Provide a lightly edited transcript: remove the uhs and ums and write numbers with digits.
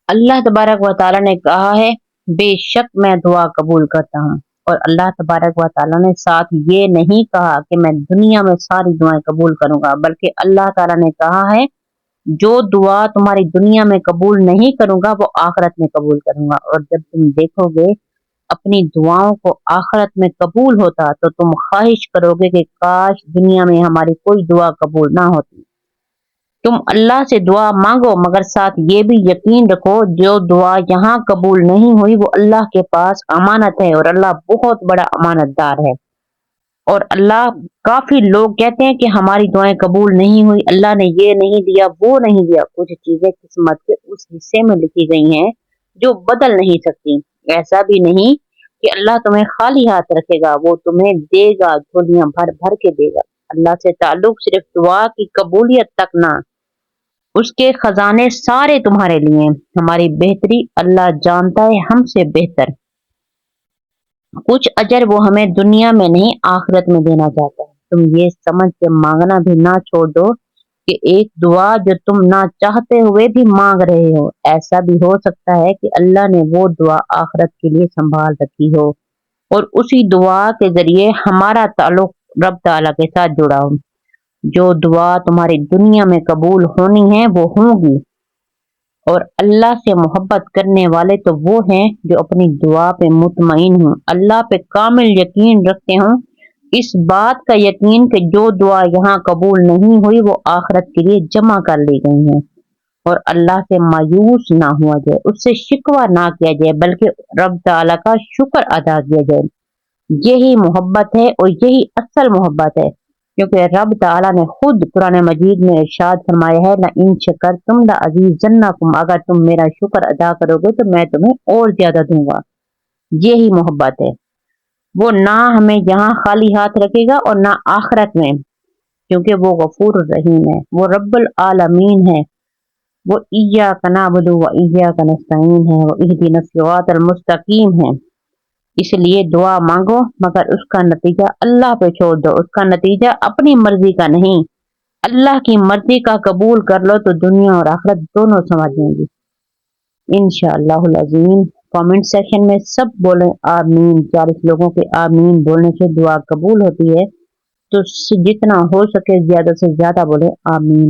اللہ تبارک و تعالیٰ نے کہا ہے بے شک میں دعا قبول کرتا ہوں، اور اللہ تبارک و تعالیٰ نے ساتھ یہ نہیں کہا کہ میں دنیا میں ساری دعائیں قبول کروں گا، بلکہ اللہ تعالیٰ نے کہا ہے جو دعا تمہاری دنیا میں قبول نہیں کروں گا وہ آخرت میں قبول کروں گا۔ اور جب تم دیکھو گے اپنی دعاؤں کو آخرت میں قبول ہوتا تو تم خواہش کرو گے کہ کاش دنیا میں ہماری کوئی دعا قبول نہ ہوتی۔ تم اللہ سے دعا مانگو، مگر ساتھ یہ بھی یقین رکھو جو دعا یہاں قبول نہیں ہوئی وہ اللہ کے پاس امانت ہے، اور اللہ بہت بڑا امانت دار ہے۔ اور اللہ، کافی لوگ کہتے ہیں کہ ہماری دعائیں قبول نہیں ہوئی، اللہ نے یہ نہیں دیا وہ نہیں دیا۔ کچھ چیزیں قسمت کے اس حصے میں لکھی گئی ہیں جو بدل نہیں سکتی۔ ایسا بھی نہیں کہ اللہ تمہیں خالی ہاتھ رکھے گا، وہ تمہیں دے گا، جھولیاں بھر بھر کے دے گا۔ اللہ سے تعلق صرف دعا کی قبولیت تک نہ، اس کے خزانے سارے تمہارے لیے۔ ہماری بہتری اللہ جانتا ہے ہم سے بہتر۔ کچھ اجر وہ ہمیں دنیا میں نہیں آخرت میں دینا چاہتا ہے۔ تم یہ سمجھ کے مانگنا بھی نہ چھوڑ دو کہ ایک دعا جو تم نہ چاہتے ہوئے بھی مانگ رہے ہو، ایسا بھی ہو سکتا ہے کہ اللہ نے وہ دعا آخرت کے لیے سنبھال رکھی ہو، اور اسی دعا کے ذریعے ہمارا تعلق رب تعالیٰ کے ساتھ جڑا ہو۔ جو دعا تمہاری دنیا میں قبول ہونی ہے وہ ہوں گی، اور اللہ سے محبت کرنے والے تو وہ ہیں جو اپنی دعا پہ مطمئن ہوں، اللہ پہ کامل یقین رکھتے ہوں، اس بات کا یقین کہ جو دعا یہاں قبول نہیں ہوئی وہ آخرت کے لیے جمع کر لی گئی ہیں۔ اور اللہ سے مایوس نہ ہوا جائے، اس سے شکوہ نہ کیا جائے، بلکہ رب تعالیٰ کا شکر ادا کیا جائے۔ یہی محبت ہے اور یہی اصل محبت ہے، کیونکہ رب تعالیٰ نے خود قرآن مجید میں ارشاد فرمایا ہے لَإِن شَكَرْتُمْ لَأَزِيدَنَّكُمْ، اگر تم میرا شکر ادا کرو گے تو میں تمہیں اور زیادہ دوں گا۔ یہی محبت ہے، وہ نہ ہمیں یہاں خالی ہاتھ رکھے گا اور نہ آخرت میں، کیونکہ وہ غفور الرحیم ہے، وہ رب العالمین ہے، وہ ایاک نعبد و ایاک نستعین ہے، وہ اہدنا الصراط المستقیم ہے۔ اس لیے دعا مانگو، مگر اس کا نتیجہ اللہ پہ چھوڑ دو، اس کا نتیجہ اپنی مرضی کا نہیں، اللہ کی مرضی کا قبول کر لو تو دنیا اور آخرت دونوں سنور جائیں گی انشاءاللہ العظیم۔ کامنٹ سیکشن میں سب بولیں آمین، 40 لوگوں کے آمین بولنے سے دعا قبول ہوتی ہے، تو جتنا ہو سکے زیادہ سے زیادہ بولیں آمین۔